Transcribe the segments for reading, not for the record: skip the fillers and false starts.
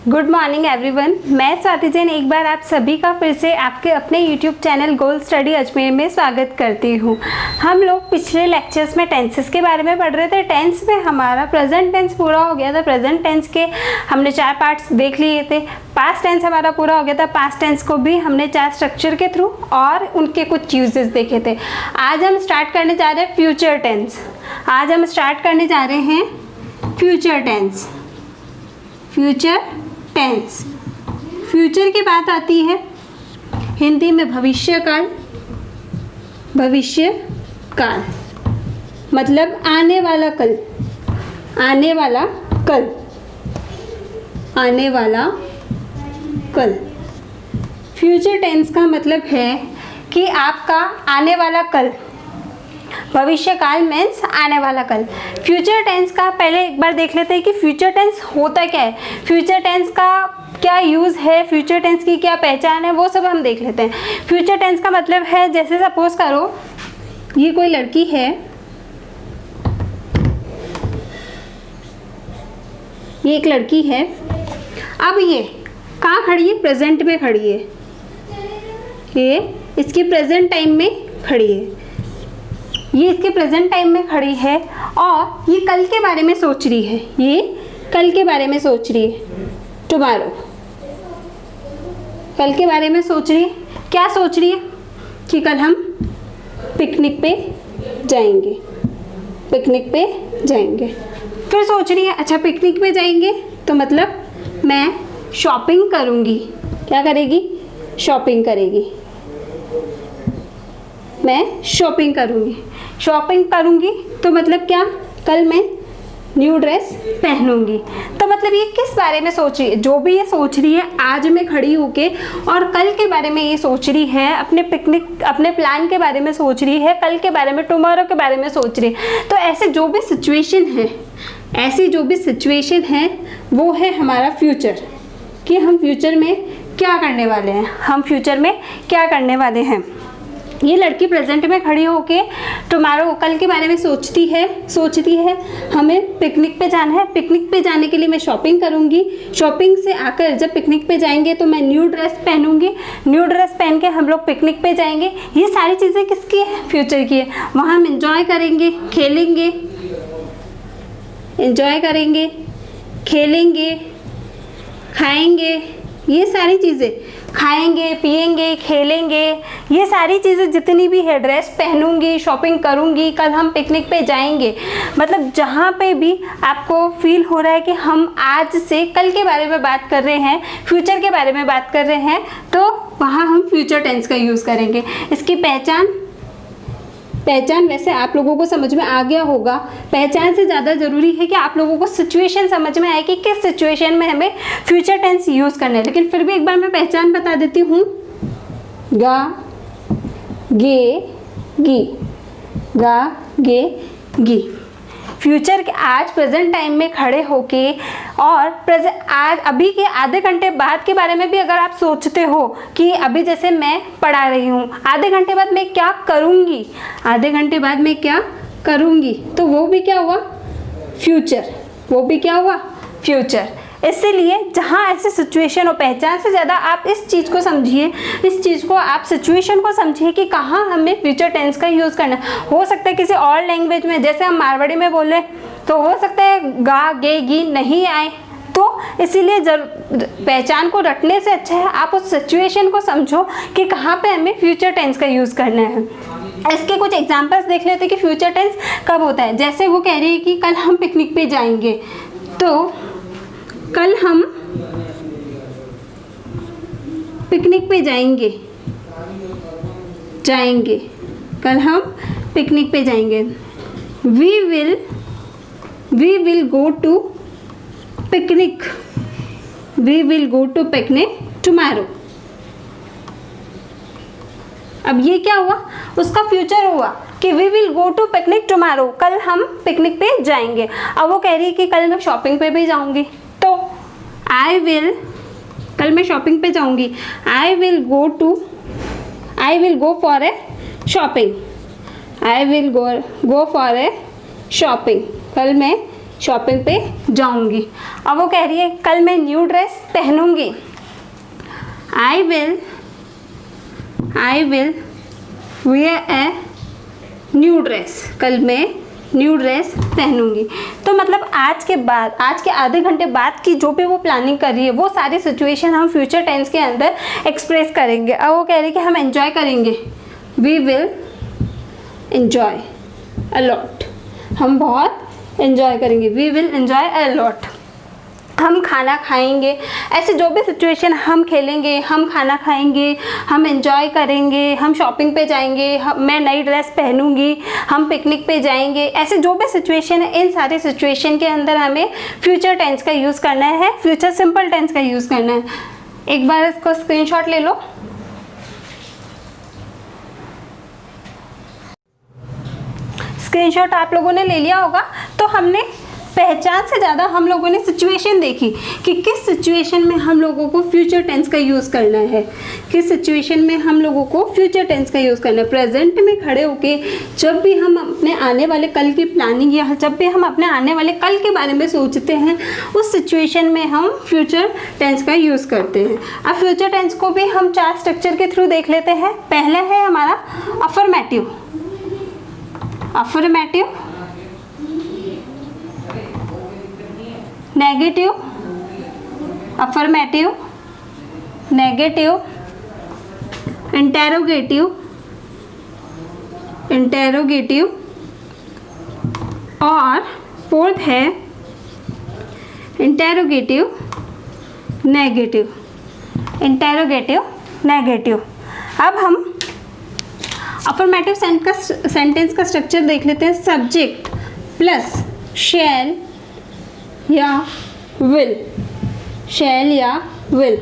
Good morning everyone. मैं स्वाति जैन एक बार आप सभी का फिर से आपके अपने यूट्यूब चैनल गोल स्टडी अजमेर में स्वागत करती हूँ। हम लोग पिछले लेक्चर्स में टेंसेस के बारे में पढ़ रहे थे। टेंस में हमारा प्रेजेंट टेंस पूरा हो गया था। प्रेजेंट टेंस के हमने 4 पार्ट्स देख लिए थे। पास्ट टेंस हमारा पूरा हो गया था। पास्ट टेंस को भी हमने 4 स्ट्रक्चर के थ्रू और उनके कुछ यूजेस देखे थे। आज हम स्टार्ट करने जा रहे हैं फ्यूचर टेंस। आज हम स्टार्ट करने जा रहे हैं future tense. Future tense, future की बात आती है हिंदी में भविष्य काल। भविष्य काल मतलब आने वाला कल, आने वाला कल, आने वाला कल। फ्यूचर टेंस का मतलब है कि आपका आने वाला कल, भविष्य काल मीन्स आने वाला कल। फ्यूचर टेंस का पहले एक बार देख लेते हैं कि फ्यूचर टेंस होता क्या है, फ्यूचर टेंस का क्या यूज़ है, फ्यूचर टेंस की क्या पहचान है, वो सब हम देख लेते हैं। फ्यूचर टेंस का मतलब है, जैसे सपोज करो ये कोई लड़की है, ये एक लड़की है। अब ये कहाँ खड़ी है? प्रेजेंट में खड़ी है। ये इसके प्रेजेंट टाइम में खड़ी है। ये इसके प्रेजेंट टाइम में खड़ी है और ये कल के बारे में सोच रही है। ये कल के बारे में सोच रही है, टुमारो। कल के बारे में सोच रही है। क्या सोच रही है? कि कल हम पिकनिक पे जाएंगे, पिकनिक पे जाएंगे। फिर सोच रही है अच्छा पिकनिक पे जाएंगे तो मतलब मैं शॉपिंग करूँगी। क्या करेगी? शॉपिंग करेगी। मैं शॉपिंग करूँगी। शॉपिंग करूँगी तो मतलब क्या? कल मैं न्यू ड्रेस पहनूंगी। तो मतलब ये किस बारे में सोच रही है? जो भी ये सोच रही है आज में खड़ी होके और कल के बारे में ये सोच रही है, अपने पिकनिक, अपने प्लान के बारे में सोच रही है, कल के बारे में, टुमारो के बारे में सोच रही है। तो ऐसे जो भी सिचुएशन है, ऐसी जो भी सिचुएशन है वो है हमारा फ्यूचर, कि हम फ्यूचर में क्या करने वाले हैं, हम फ्यूचर में क्या करने वाले हैं। ये लड़की प्रेजेंट में खड़ी होके टुमारो, कल के बारे में सोचती है हमें पिकनिक पे जाना है, पिकनिक पे जाने के लिए मैं शॉपिंग करूँगी। शॉपिंग से आकर जब पिकनिक पे जाएंगे तो मैं न्यू ड्रेस पहनूंगी, न्यू ड्रेस पहन के हम लोग पिकनिक पे जाएंगे। ये सारी चीज़ें किसकी है? फ्यूचर की है। वहाँ हम इंजॉय करेंगे, खेलेंगे, इंजॉय करेंगे, खेलेंगे, खाएंगे, ये सारी चीज़ें, खाएंगे, पिएंगे, खेलेंगे, ये सारी चीज़ें जितनी भी है, ड्रेस पहनूंगी, शॉपिंग करूंगी, कल हम पिकनिक पे जाएंगे। मतलब जहाँ पे भी आपको फील हो रहा है कि हम आज से कल के बारे में बात कर रहे हैं, फ्यूचर के बारे में बात कर रहे हैं, तो वहाँ हम फ्यूचर टेंस का यूज़ करेंगे। इसकी पहचान वैसे आप लोगों को समझ में आ गया होगा। पहचान से ज़्यादा ज़रूरी है कि आप लोगों को सिचुएशन समझ में आए कि किस सिचुएशन में हमें फ्यूचर टेंस यूज़ करना है। लेकिन फिर भी एक बार मैं पहचान बता देती हूँ। गा, गे, गी, गा, गे, गी। फ्यूचर के आज प्रेजेंट टाइम में खड़े होके और आज अभी के आधे घंटे बाद के बारे में भी अगर आप सोचते हो कि अभी जैसे मैं पढ़ा रही हूँ, आधे घंटे बाद मैं क्या करूँगी, आधे घंटे बाद मैं क्या करूँगी, तो वो भी क्या हुआ? फ्यूचर। वो भी क्या हुआ? फ्यूचर। इसीलिए जहाँ ऐसी सिचुएशन हो, पहचान से ज़्यादा आप इस चीज़ को समझिए, इस चीज़ को आप सिचुएशन को समझिए कि कहाँ हमें फ्यूचर टेंस का यूज़ करना है। हो सकता है किसी और लैंग्वेज में, जैसे हम मारवाड़ी में बोले तो हो सकता है गा, गे, गी नहीं आए। तो इसीलिए पहचान को रटने से अच्छा है आप उस सिचुएशन को समझो कि कहाँ पे हमें फ्यूचर टेंस का यूज़ करना है। इसके कुछ एग्जांपल्स देख लेते हैं कि फ्यूचर टेंस कब होता है। जैसे वो कह रही है कि कल हम पिकनिक पे जाएंगे, तो कल हम पिकनिक पे जाएंगे, कल हम पिकनिक पे जाएंगे। We will go to picnic, we will go to picnic tomorrow. अब ये क्या हुआ? उसका फ्यूचर हुआ कि we will go to picnic tomorrow, कल हम पिकनिक पे जाएंगे। अब वो कह रही है कि कल मैं शॉपिंग पे भी जाऊंगी, तो आई विल, कल मैं शॉपिंग पे जाऊंगी, आई will go for a shopping, I will go for a shopping, कल मैं शॉपिंग पे जाऊंगी। अब वो कह रही है कल मैं न्यू ड्रेस पहनूंगी। I will wear a new dress, कल मैं न्यू ड्रेस पहनूंगी। तो मतलब आज के आधे घंटे बाद की जो भी वो प्लानिंग कर रही है वो सारी सिचुएशन हम फ्यूचर टेंस के अंदर एक्सप्रेस करेंगे। अब वो कह रही है कि हम एंजॉय करेंगे, we will enjoy a lot, हम बहुत एंजॉय करेंगे, we will enjoy a lot. हम खाना खाएंगे, ऐसे जो भी सिचुएशन, हम खेलेंगे, हम खाना खाएंगे, हम एंजॉय करेंगे, हम शॉपिंग पे जाएंगे, मैं नई ड्रेस पहनूंगी, हम पिकनिक पे जाएंगे, ऐसे जो भी सिचुएशन है इन सारे सिचुएशन के अंदर हमें फ्यूचर टेंस का यूज़ करना है, फ्यूचर सिंपल टेंस का यूज़ करना है। एक बार इसको स्क्रीनशॉट ले लो। स्क्रीनशॉट आप लोगों ने ले लिया होगा। तो हमने पहचान से ज़्यादा हम लोगों ने सिचुएशन देखी कि किस सिचुएशन में हम लोगों को फ्यूचर टेंस का यूज़ करना है, किस सिचुएशन में हम लोगों को फ्यूचर टेंस का यूज़ करना है। प्रेजेंट में खड़े होके जब भी हम अपने आने वाले कल की प्लानिंग या जब भी हम अपने आने वाले कल के बारे में सोचते हैं उस सिचुएशन में हम फ्यूचर टेंस का यूज़ करते हैं। अब फ्यूचर टेंस को भी हम 4 स्ट्रक्चर के थ्रू देख लेते हैं। पहला है हमारा affirmative, negative, affirmative, negative, interrogative और फोर्थ है इंटेरोगेटिव नेगेटिव। अब हम अफर्मेटिव सेंटेंस का स्ट्रक्चर देख लेते हैं। सब्जेक्ट प्लस शैल या विल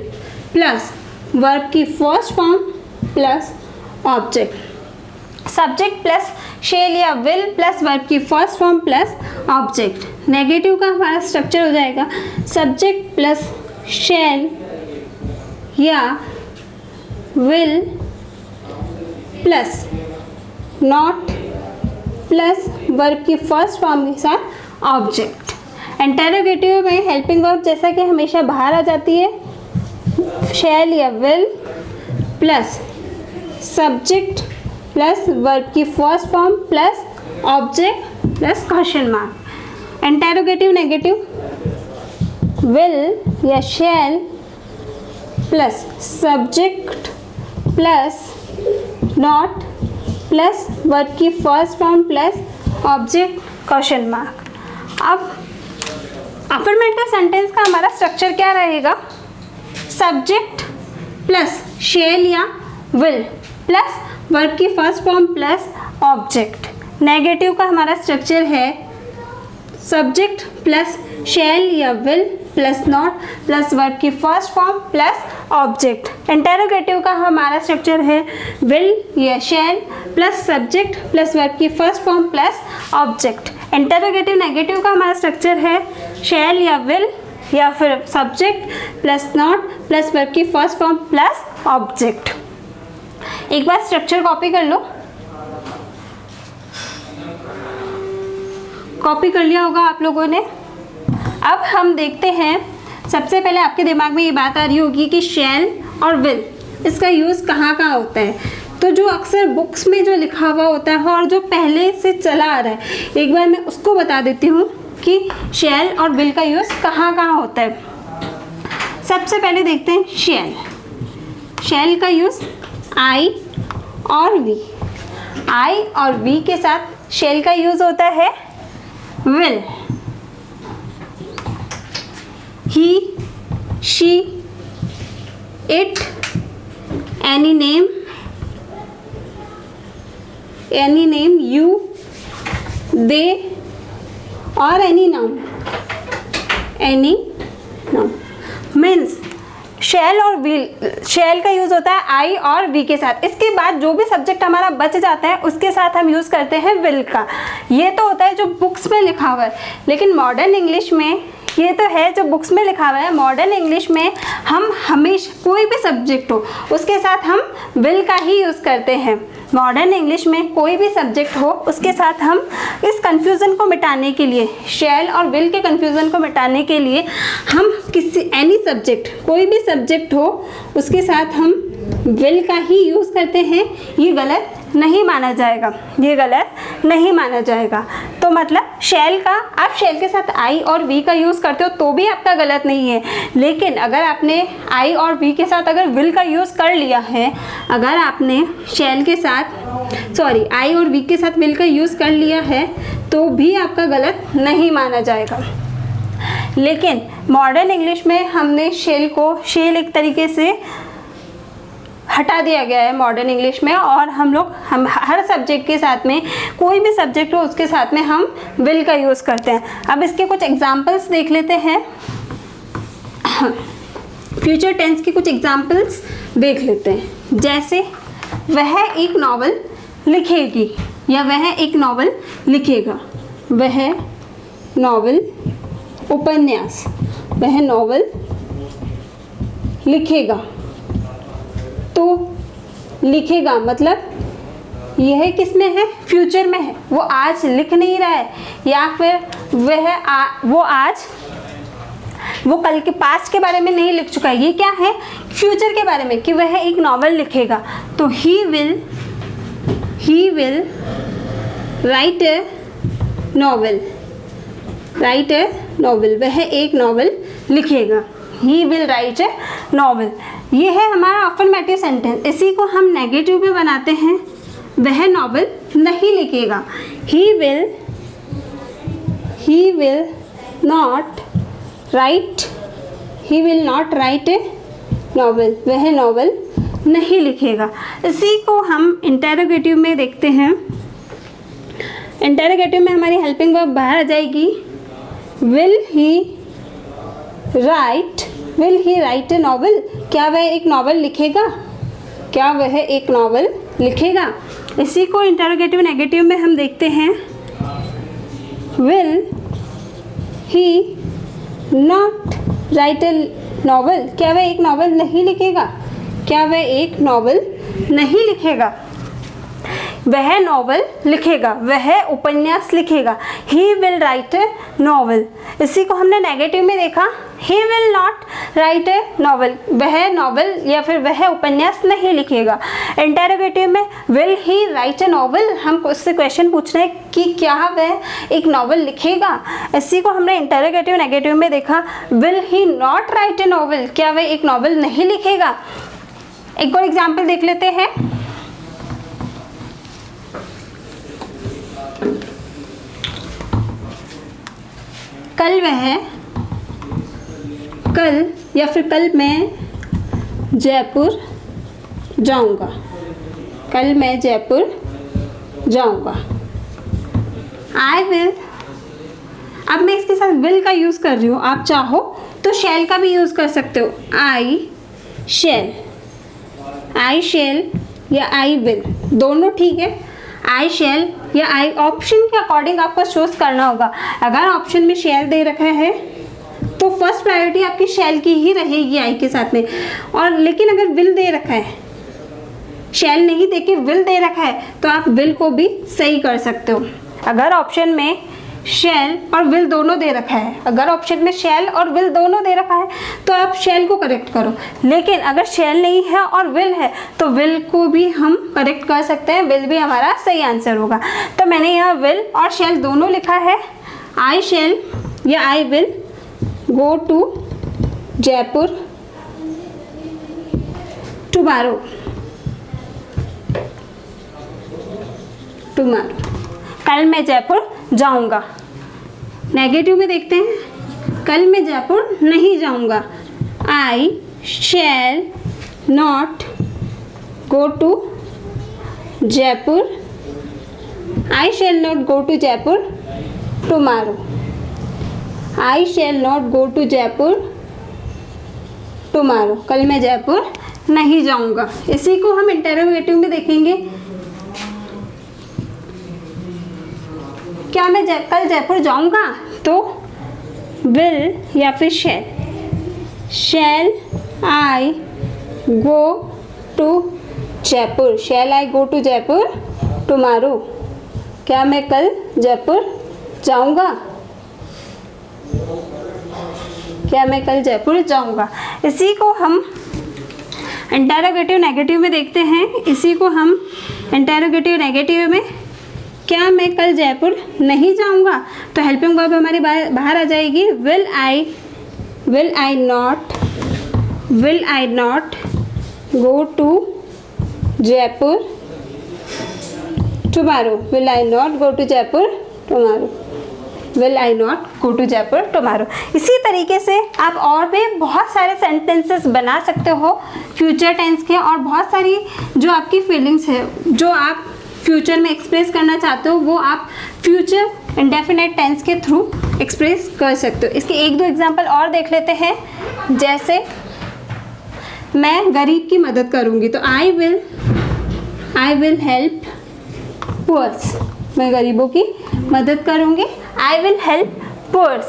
प्लस वर्ब की first form plus object. Subject plus shall या विल प्लस वर्ब की first form plus object. Negative का हमारा स्ट्रक्चर हो जाएगा सब्जेक्ट प्लस शैल या will plus not plus verb की फर्स्ट फॉर्म के साथ ऑब्जेक्ट। इंटेरोगेटिव में हेल्पिंग वर्ब जैसा कि हमेशा बाहर आ जाती है, शैल या will plus subject plus verb की first form plus object plus question mark. Interrogative negative will या shall plus subject plus not plus verb की first form plus object question mark. अब अफर्मेटिव सेंटेंस का हमारा structure क्या रहेगा? Subject plus shall या will plus verb की first form plus object. Negative का हमारा स्ट्रक्चर है सब्जेक्ट प्लस शैल या will plus not plus verb की first form plus object. Interrogative का हमारा स्ट्रक्चर है विल या shall plus subject plus verb की first form plus object. Interrogative negative का हमारा स्ट्रक्चर है शैल या विल या फिर subject plus not plus verb की फर्स्ट फॉर्म प्लस ऑब्जेक्ट। एक बार स्ट्रक्चर कॉपी कर लो। कॉपी कर लिया होगा आप लोगों ने। अब हम देखते हैं, सबसे पहले आपके दिमाग में ये बात आ रही होगी कि शैल और विल इसका यूज़ कहाँ कहाँ होता है। तो जो अक्सर बुक्स में जो लिखा हुआ होता है और जो पहले से चला आ रहा है, एक बार मैं उसको बता देती हूँ कि शैल और विल का यूज़ कहाँ कहाँ होता है। सबसे पहले देखते हैं शैल। शैल का यूज़ आई और वी, आई और वी के साथ शैल का यूज़ होता है। Will he, she, it, any name, you, they or any noun means शैल और विल, शैल का यूज़ होता है आई और वी के साथ। इसके बाद जो भी सब्जेक्ट हमारा बच जाता है उसके साथ हम यूज़ करते हैं विल का। ये तो होता है जो बुक्स में लिखा हुआ है, लेकिन मॉडर्न इंग्लिश में ये तो है जो बुक्स में लिखा हुआ है। मॉडर्न इंग्लिश में हम हमेशा कोई भी सब्जेक्ट हो उसके साथ हम विल का ही यूज़ करते हैं। मॉडर्न इंग्लिश में कोई भी सब्जेक्ट हो उसके साथ हम इस कन्फ्यूज़न को मिटाने के लिए, शैल और विल के कन्फ्यूज़न को मिटाने के लिए हम किसी एनी सब्जेक्ट, कोई भी सब्जेक्ट हो उसके साथ हम विल का ही यूज़ करते हैं। ये गलत नहीं माना जाएगा, ये गलत नहीं माना जाएगा। तो मतलब शैल का, आप शैल के साथ आई और वी का यूज़ करते हो तो भी आपका गलत नहीं है, लेकिन अगर आपने आई और वी के साथ अगर विल का यूज़ कर लिया है, अगर आपने शैल के साथ आई और वी के साथ विल का यूज़ कर लिया है तो भी आपका गलत नहीं माना जाएगा। लेकिन मॉडर्न इंग्लिश में हमने शेल एक तरीके से हटा दिया गया है मॉडर्न इंग्लिश में, और हम हर सब्जेक्ट के साथ में, कोई भी सब्जेक्ट हो उसके साथ में हम विल का यूज़ करते हैं। अब इसके कुछ एग्जांपल्स देख लेते हैं, फ्यूचर टेंस की कुछ एग्जांपल्स देख लेते हैं। जैसे वह एक नॉवल लिखेगी या वह एक नॉवल लिखेगा, वह नॉवल, उपन्यास, वह नॉवल लिखेगा। तो लिखेगा मतलब यह किस में है, फ्यूचर में है, वो आज लिख नहीं रहा है, या फिर वो कल के पास्ट के बारे में नहीं लिख चुका है, ये क्या है, फ्यूचर के बारे में, कि वह एक नॉवल लिखेगा। तो he will write a novel, वह एक नॉवल लिखेगा, he will write a novel. ये है हमारा अफर्मेटिव सेंटेंस। इसी को हम नेगेटिव में बनाते हैं, वह नॉवल नहीं लिखेगा, he will not write a novel, वह नॉवल नहीं लिखेगा। इसी को हम इंटेरोगेटिव में देखते हैं। इंटेरोगेटिव में हमारी हेल्पिंग वर्ब बाहर आ जाएगी, will he right a novel, क्या वह एक नॉवल लिखेगा, इसी को इंटरोगेटिव नेगेटिव में हम देखते हैं, will he not write a novel, क्या वह एक नॉवल नहीं लिखेगा, वह नॉवल लिखेगा, वह उपन्यास लिखेगा, he will write a novel. इसी को हमने नेगेटिव में देखा, he will not write a novel, वह नॉवल या फिर वह उपन्यास नहीं लिखेगा। इंटेरोगेटिव में will he right a novel, हम उससे क्वेश्चन पूछ रहे हैं कि क्या वह एक नॉवल लिखेगा। इसी को हमने इंटेरोगेटिव नेगेटिव में देखा, will he not write a novel, क्या वह एक नॉवल नहीं लिखेगा। एक और एग्जाम्पल देख लेते हैं, कल मैं जयपुर जाऊंगा, आई विल। अब मैं इसके साथ विल का यूज़ कर रही हूँ, आप चाहो तो शैल का भी यूज़ कर सकते हो, आई शैल या आई विल, दोनों ठीक है। आई शैल या आई, ऑप्शन के अकॉर्डिंग आपको चूज करना होगा। अगर ऑप्शन में शैल दे रखा है तो फर्स्ट प्रायोरिटी आपकी शैल की ही रहेगी आई के साथ में, और लेकिन अगर विल दे रखा है, शैल नहीं दे के विल दे रखा है, तो आप विल को भी सही कर सकते हो। अगर ऑप्शन में शैल और विल दोनों दे रखा है, अगर ऑप्शन में शैल और विल दोनों दे रखा है तो आप शैल को करेक्ट करो, लेकिन अगर शैल नहीं है और विल है तो विल को भी हम करेक्ट कर सकते हैं, विल भी हमारा सही आंसर होगा। तो मैंने यहाँ विल और शैल दोनों लिखा है। आई शैल या I will go to Jaipur tomorrow, कल मैं जयपुर जाऊंगा। नेगेटिव में देखते हैं, कल मैं जयपुर नहीं जाऊंगा, I shall not go to Jaipur, I shall not go to Jaipur tomorrow, I shall not go to Jaipur tomorrow, कल मैं जयपुर नहीं जाऊंगा। इसी को हम इंटरोगेटिव में देखेंगे, क्या मैं कल जयपुर जाऊंगा, तो विल या फिर shall I go to Jaipur, shall I go to Jaipur tomorrow, क्या मैं कल जयपुर जाऊंगा, क्या मैं कल जयपुर जाऊंगा। इसी को हम इंटरोगेटिव नेगेटिव में देखते हैं। इसी को हम इंटरोगेटिव नेगेटिव में, क्या मैं कल जयपुर नहीं जाऊंगा, तो हेल्पिंग वर्ब हमारी बाहर आ जाएगी। Will I not go to Jaipur tomorrow, will I not go to Jaipur tomorrow, will I not go to Jaipur tomorrow. इसी तरीके से आप और भी बहुत सारे सेंटेंसेस बना सकते हो फ्यूचर टेंस के, और बहुत सारी जो आपकी फीलिंग्स है, जो आप फ्यूचर में एक्सप्रेस करना चाहते हो, वो आप फ्यूचर इंडेफिनेट टेंस के थ्रू एक्सप्रेस कर सकते हो। इसके एक दो एग्जांपल और देख लेते हैं। जैसे मैं गरीब की मदद करूँगी, तो आई विल हेल्प पुअर्स, मैं गरीबों की मदद करूँगी, आई विल हेल्प पुअर्स।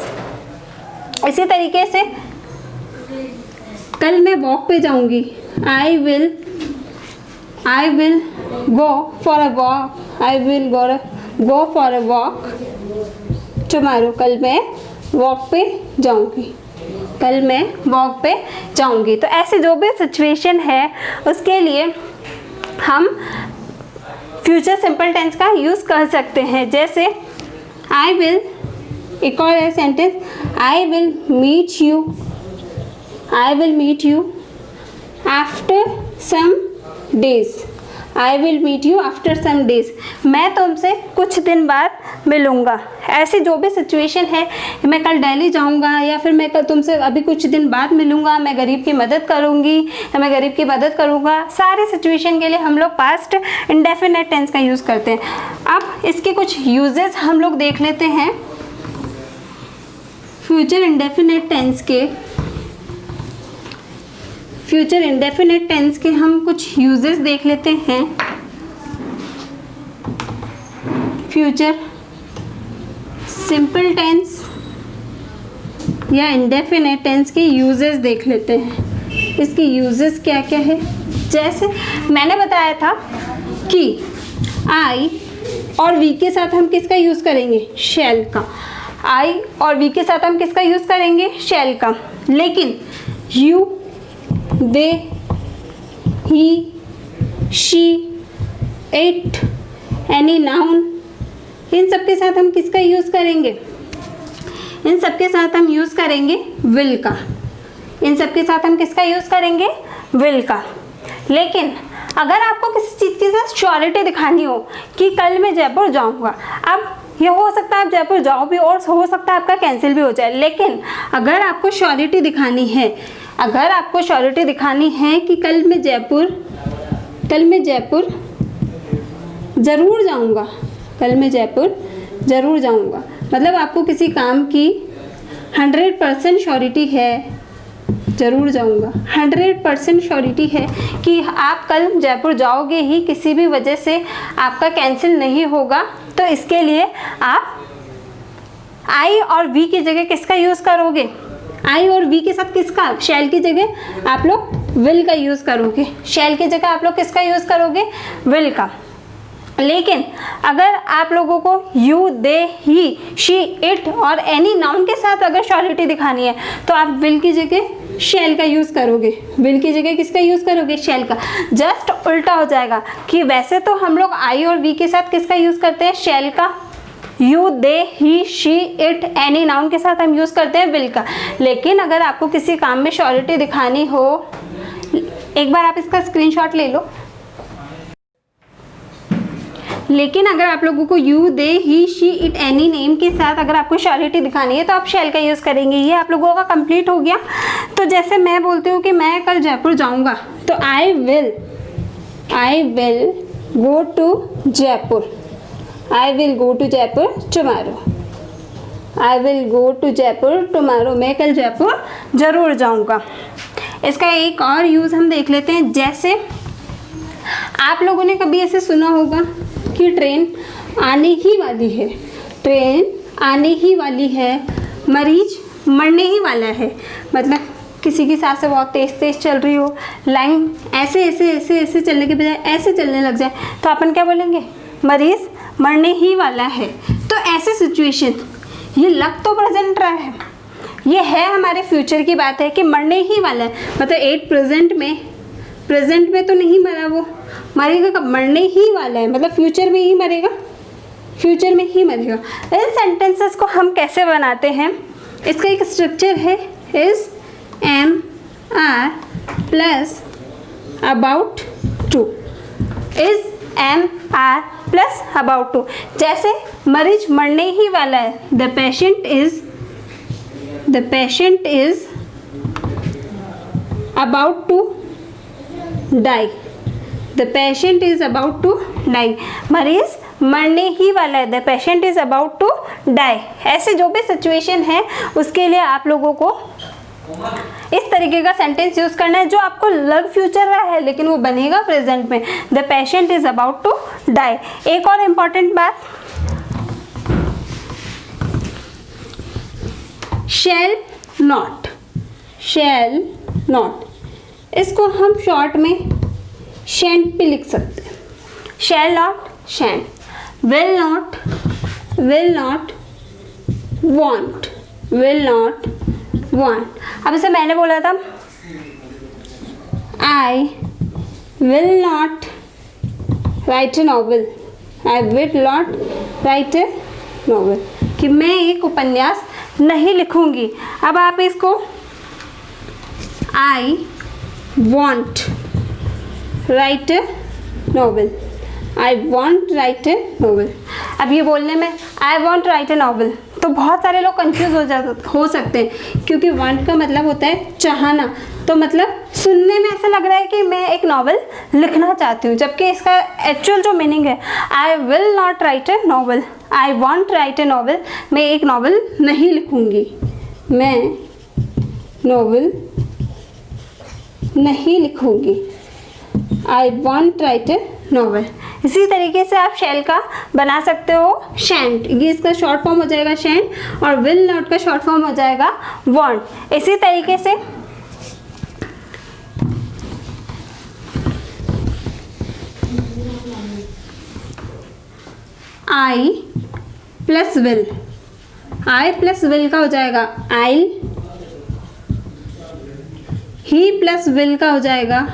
इसी तरीके से कल मैं वॉक पे जाऊँगी, I will go for a walk, I will go for a walk tomorrow, कल मैं वॉक पे जाऊँगी, कल मैं वॉक पे जाऊँगी। तो ऐसे जो भी सिचुएशन है उसके लिए हम फ्यूचर सिंपल टेंस का यूज़ कर सकते हैं। जैसे आई विल, एक और है sentence, I will meet you after some days, I will meet you after some days, मैं तुमसे कुछ दिन बाद मिलूँगा। ऐसी जो भी सिचुएशन है, मैं कल दिल्ली जाऊँगा, या फिर मैं कल तुमसे अभी कुछ दिन बाद मिलूँगा, मैं गरीब की मदद करूँगी, या मैं गरीब की मदद करूँगा, सारी सिचुएशन के लिए हम लोग पास्ट इंडेफिनेट टेंस का यूज़ करते हैं। अब इसके कुछ यूजेस हम लोग देख लेते हैं। फ्यूचर इंडेफिनेट टेंस के हम कुछ यूजेस देख लेते हैं। फ्यूचर सिंपल टेंस या इंडेफिनेट टेंस के यूजेस देख लेते हैं। इसके यूजेस क्या क्या है। जैसे मैंने बताया था कि आई और वी के साथ हम किसका यूज़ करेंगे, शैल का। आई और वी के साथ हम किसका यूज़ करेंगे, शैल का। लेकिन you, they, he, she, it, any noun, इन सब के साथ हम किसका यूज़ करेंगे, इन सब के साथ हम यूज़ करेंगे विल का। इन सब के साथ हम किसका यूज़ करेंगे, विल का। लेकिन अगर आपको किसी चीज़ के साथ श्योरिटी दिखानी हो कि कल मैं जयपुर जाऊंगा, अब ये हो सकता है आप जयपुर जाओ भी और हो सकता है आपका कैंसिल भी हो जाए, लेकिन अगर आपको श्योरिटी दिखानी है, कि कल मैं जयपुर ज़रूर जाऊंगा, कल मैं जयपुर ज़रूर जाऊंगा, मतलब आपको किसी काम की 100% श्योरिटी है, ज़रूर जाऊंगा, 100% श्योरिटी है कि आप कल जयपुर जाओगे ही, किसी भी वजह से आपका कैंसिल नहीं होगा, तो इसके लिए आप आई और वी की जगह किसका यूज़ करोगे, आई और वी के साथ किसका, शैल की जगह आप लोग विल का यूज़ करोगे। शैल की जगह आप लोग किसका यूज़ करोगे, विल का। लेकिन अगर आप लोगों को you, they, he, she, it और एनी नाउन के साथ अगर श्योरिटी दिखानी है, तो आप विल की जगह शैल का यूज़ करोगे। विल की जगह किसका यूज़ करोगे, शैल का। जस्ट उल्टा हो जाएगा कि वैसे तो हम लोग आई और वी के साथ किसका यूज़ करते हैं, शैल का। You, they, he, she, it, any noun के साथ हम यूज़ करते हैं विल का। लेकिन अगर आपको किसी काम में श्योरिटी दिखानी हो, एक बार आप इसका स्क्रीनशॉट ले लो। लेकिन अगर आप लोगों को you, they, he, she, it, any name के साथ अगर आपको श्योरिटी दिखानी है, तो आप शैल का यूज़ करेंगे। ये आप लोगों का कंप्लीट हो गया। तो जैसे मैं बोलती हूँ कि मैं कल जयपुर जाऊँगा, तो I will go to Jaipur, I will go to Jaipur tomorrow, I will go to Jaipur tomorrow, मैं कल जयपुर ज़रूर जाऊँगा। इसका एक और यूज़ हम देख लेते हैं। जैसे आप लोगों ने कभी ऐसे सुना होगा कि ट्रेन आने ही वाली है, ट्रेन आने ही वाली है, मरीज मरने ही वाला है। मतलब किसी की सांसें बहुत तेज़ तेज़ चल रही हो, लाइन ऐसे ऐसे ऐसे ऐसे चलने के बजाय ऐसे चलने लग जाए, तो अपन क्या बोलेंगे, मरीज़ मरने ही वाला है। तो ऐसे सिचुएशन, ये लग तो प्रेजेंट रहा है, ये है हमारे फ्यूचर की बात है कि मरने ही वाला है, मतलब 8 प्रेजेंट में तो नहीं मरा, वो मरेगा कब, मरने ही वाला है, मतलब फ्यूचर में ही मरेगा, फ्यूचर में ही मरेगा। इन सेंटेंसेस को हम कैसे बनाते हैं, इसका एक स्ट्रक्चर है, is am are plus about to, is am are plus about to. जैसे मरीज मरने ही वाला है, the patient is about to die, the patient is about to die, मरीज मरने ही वाला है, the patient is about to die. ऐसे जो भी सिचुएशन है उसके लिए आप लोगों को इस तरीके का सेंटेंस यूज करना है जो आपको लग फ्यूचर रहा है लेकिन वो बनेगा प्रेजेंट में, the patient is about to die. एक और इम्पॉर्टेंट बात, शैल नॉट, इसको हम शॉर्ट में शैंट भी लिख सकते हैं, shall not shan't, will not won't. अब इसे मैंने बोला था, I will not write a novel, कि मैं एक उपन्यास नहीं लिखूंगी। अब आप इसको I won't write a novel, अब ये बोलने में I won't write a novel तो बहुत सारे लोग कंफ्यूज हो सकते हैं, क्योंकि वांट का मतलब होता है चाहना, तो मतलब सुनने में ऐसा लग रहा है कि मैं एक नॉवल लिखना चाहती हूँ, जबकि इसका एक्चुअल जो मीनिंग है, आई will not write a novel, I won't write a novel, मैं एक नॉवल नहीं लिखूँगी, मैं नॉवल नहीं लिखूँगी, आई वॉन्ट राइट ए नॉवल। इसी तरीके से आप शैल का बना सकते हो शैंट, ये इसका शॉर्ट फॉर्म हो जाएगा शैंट, और विल नॉट का शॉर्ट फॉर्म हो जाएगा वॉन्ट। इसी तरीके से आई प्लस विल का हो जाएगा आइल, ही प्लस विल का हो जाएगा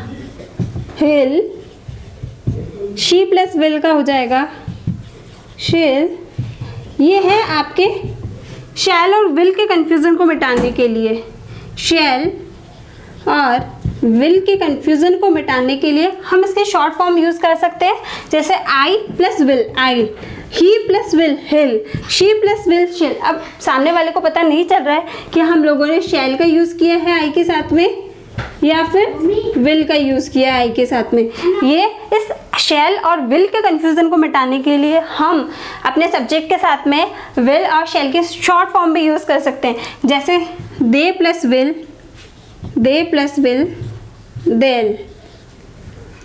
हिल, शी प्लस विल का हो जाएगा शेल। ये है आपके शैल और विल के कन्फ्यूज़न को मिटाने के लिए, शैल और विल के कन्फ्यूज़न को मिटाने के लिए हम इसके शॉर्ट फॉर्म यूज़ कर सकते हैं, जैसे I plus will I'll, he plus will he'll, she plus will she'll. अब सामने वाले को पता नहीं चल रहा है कि हम लोगों ने शैल का यूज़ किया है आई के साथ में या फिर विल का यूज़ किया है आई के साथ में। ये इस शैल और विल के कन्फ्यूज़न को मिटाने के लिए हम अपने सब्जेक्ट के साथ में विल और शैल के शॉर्ट फॉर्म भी यूज़ कर सकते हैं, जैसे दे प्लस विल देल,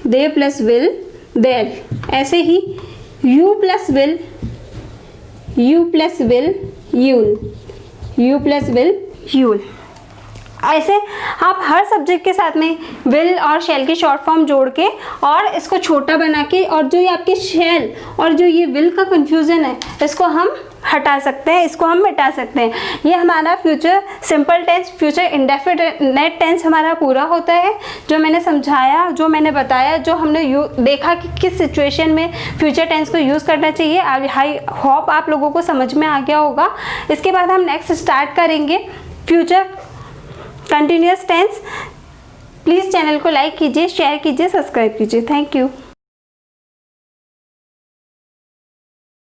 दे प्लस विल देल। ऐसे ही यू प्लस विल यूल। ऐसे आप हर सब्जेक्ट के साथ में विल और शैल के शॉर्ट फॉर्म जोड़ के और इसको छोटा बना के, और जो ये आपके शैल और जो ये विल का कन्फ्यूज़न है इसको हम हटा सकते हैं, इसको हम मिटा सकते हैं। ये हमारा future simple tense, future indefinite tense हमारा पूरा होता है। जो मैंने समझाया, जो मैंने बताया, जो हमने देखा कि किस सिचुएशन में फ्यूचर टेंस को यूज़ करना चाहिए, आई होप आप लोगों को समझ में आ गया होगा। इसके बाद हम नेक्स्ट स्टार्ट करेंगे future continuous tense. Please channel को लाइक कीजिए, शेयर कीजिए, सब्सक्राइब कीजिए। Thank you.